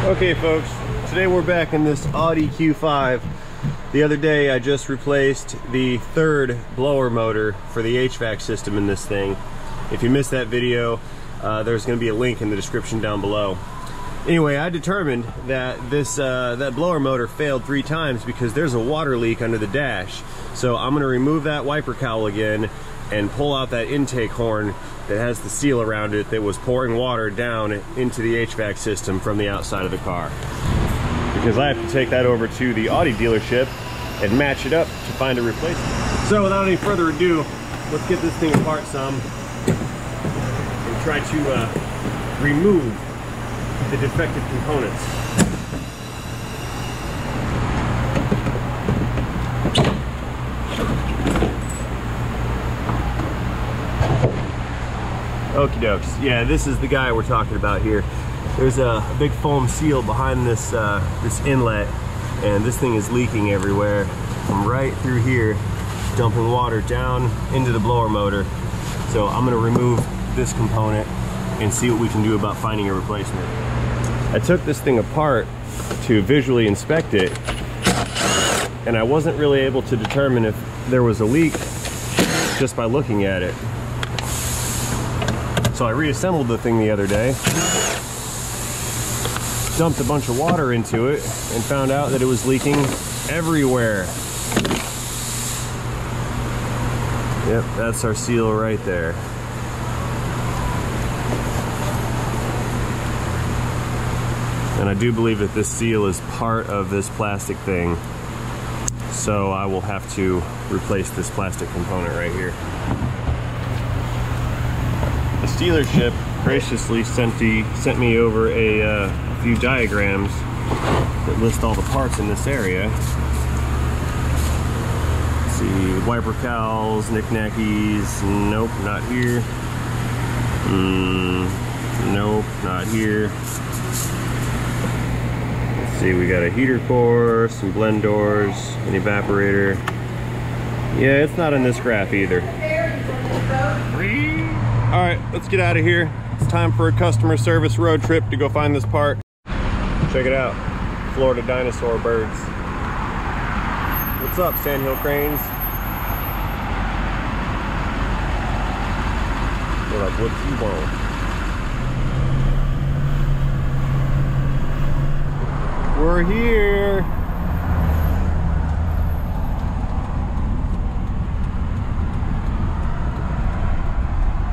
Okay folks, today we're back in this Audi Q5. The other day I just replaced the third blower motor for the HVAC system in this thing. If you missed that video, there's going to be a link in the description down below. Anyway, I determined that that blower motor failed 3 times because there's a water leak under the dash. So I'm going to remove that wiper cowl again and pull out that intake horn that has the seal around it that was pouring water down into the HVAC system from the outside of the car. Because I have to take that over to the Audi dealership and match it up to find a replacement. So without any further ado, let's get this thing apart some and try to remove the defective components. Okie dokes. Yeah, this is the guy we're talking about here. There's a big foam seal behind this this inlet, and this thing is leaking everywhere from right through here, dumping water down into the blower motor. So I'm going to remove this component and see what we can do about finding a replacement. I took this thing apart to visually inspect it, and I wasn't really able to determine if there was a leak just by looking at it. So I reassembled the thing the other day, dumped a bunch of water into it, and found out that it was leaking everywhere. Yep, that's our seal right there. And I do believe that this seal is part of this plastic thing. So I will have to replace this plastic component right here. The dealership graciously sent me over a few diagrams that list all the parts in this area. Let's see, wiper cowls, knickknackies, nope, not here. Nope, not here. Let's see, we got a heater core, some blend doors, an evaporator. Yeah, it's not in this graph either. All right, let's get out of here. It's time for a customer service road trip to go find this part. Check it out, Florida dinosaur birds. What's up, sandhill cranes? They're like, what do you want? We're here.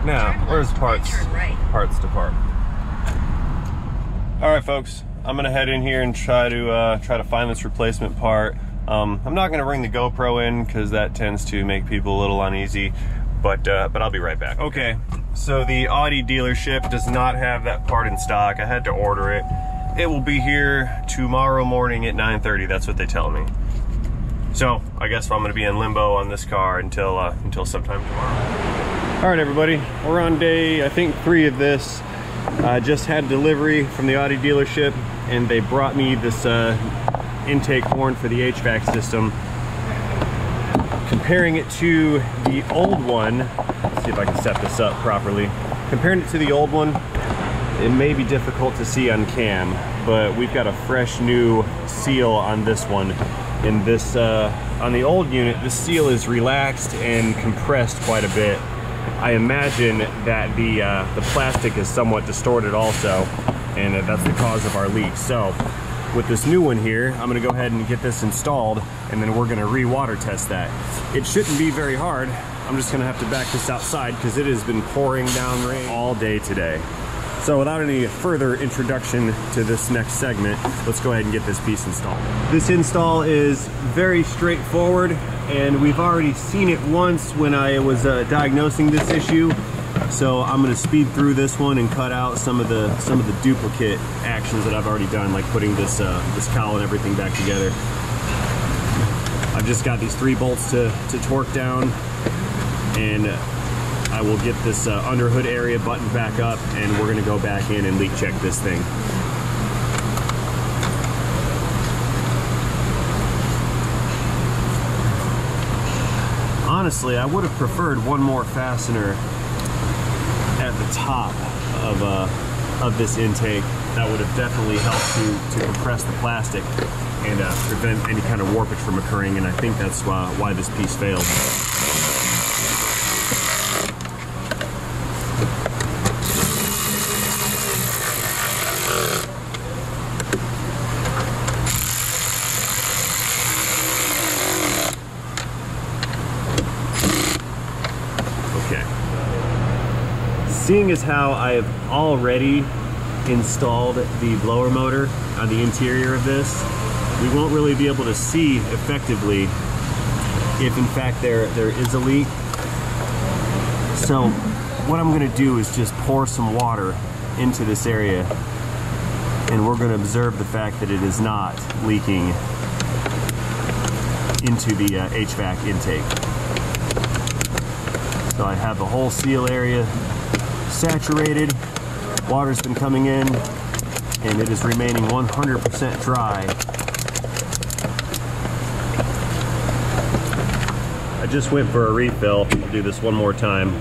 Now, where's parts department? All right, folks, I'm gonna head in here and try to find this replacement part. I'm not gonna bring the GoPro in because that tends to make people a little uneasy, but I'll be right back. Okay, so the Audi dealership does not have that part in stock. I had to order it. It will be here tomorrow morning at 9:30. That's what they tell me. So I guess I'm gonna be in limbo on this car until sometime tomorrow. All right, everybody, we're on day, I think, 3 of this. I just had delivery from the Audi dealership, and they brought me this intake horn for the HVAC system. Comparing it to the old one, let's see if I can set this up properly. Comparing it to the old one, it may be difficult to see on cam, but we've got a fresh new seal on this one. In this, on the old unit, the seal is relaxed and compressed quite a bit. I imagine that the plastic is somewhat distorted also, and that's the cause of our leak. So with this new one here, I'm gonna go ahead and get this installed, and then we're gonna re-water test that. It shouldn't be very hard. I'm just gonna have to back this outside because it has been pouring down rain all day today. So without any further introduction to this next segment, let's go ahead and get this piece installed. This install is very straightforward, and we've already seen it once when I was diagnosing this issue. So I'm gonna speed through this one and cut out some of the duplicate actions that I've already done, like putting this cowl and everything back together. I've just got these 3 bolts to torque down, and I will get this under hood area buttoned back up, and we're gonna go back in and leak check this thing. Honestly, I would have preferred one more fastener at the top of this intake. that would have definitely helped to compress the plastic and prevent any kind of warpage from occurring, and I think that's why this piece failed. Seeing as how I have already installed the blower motor on the interior of this, we won't really be able to see effectively if in fact there is a leak. So what I'm going to do is just pour some water into this area, and we're going to observe the fact that it is not leaking into the HVAC intake. So I have the whole seal area saturated, water's been coming in, and it is remaining 100% dry. I just went for a refill. I'll do this one more time.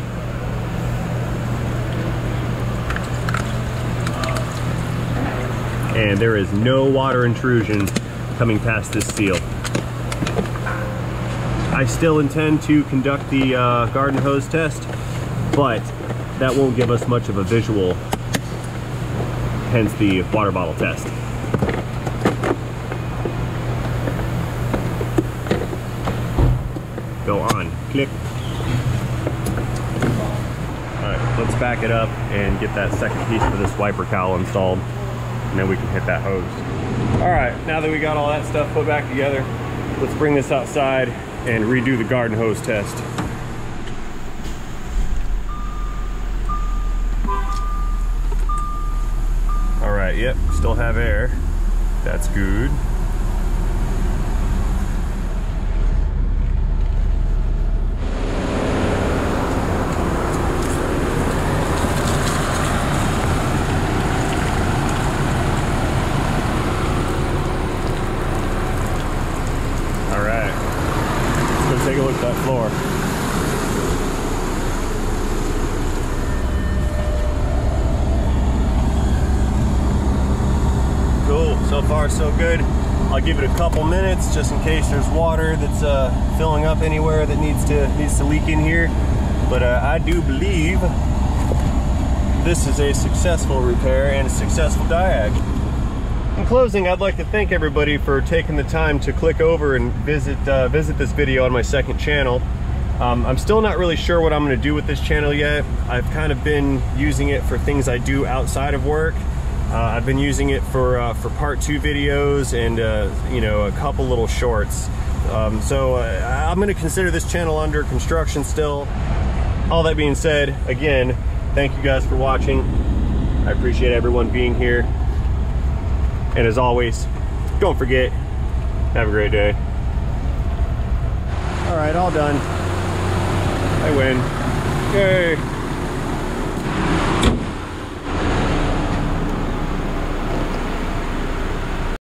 And there is no water intrusion coming past this seal. I still intend to conduct the garden hose test, but that won't give us much of a visual, hence the water bottle test. Go on, click. All right, let's back it up and get that second piece for this wiper cowl installed, and then we can hit that hose. All right, now that we got all that stuff put back together, let's bring this outside and redo the garden hose test. Yep, still have air. That's good. All right, let's go take a look at that floor. So far so good. I'll give it a couple minutes just in case there's water that's filling up anywhere that needs to leak in here. But I do believe this is a successful repair and a successful diag. In closing, I'd like to thank everybody for taking the time to click over and visit this video on my second channel. I'm still not really sure what I'm going to do with this channel yet. I've kind of been using it for things I do outside of work. I've been using it for part 2 videos and you know, a couple little shorts. So I'm going to consider this channel under construction still. All that being said, again, thank you guys for watching. I appreciate everyone being here. And as always, don't forget, have a great day. All right, all done. I win. Yay.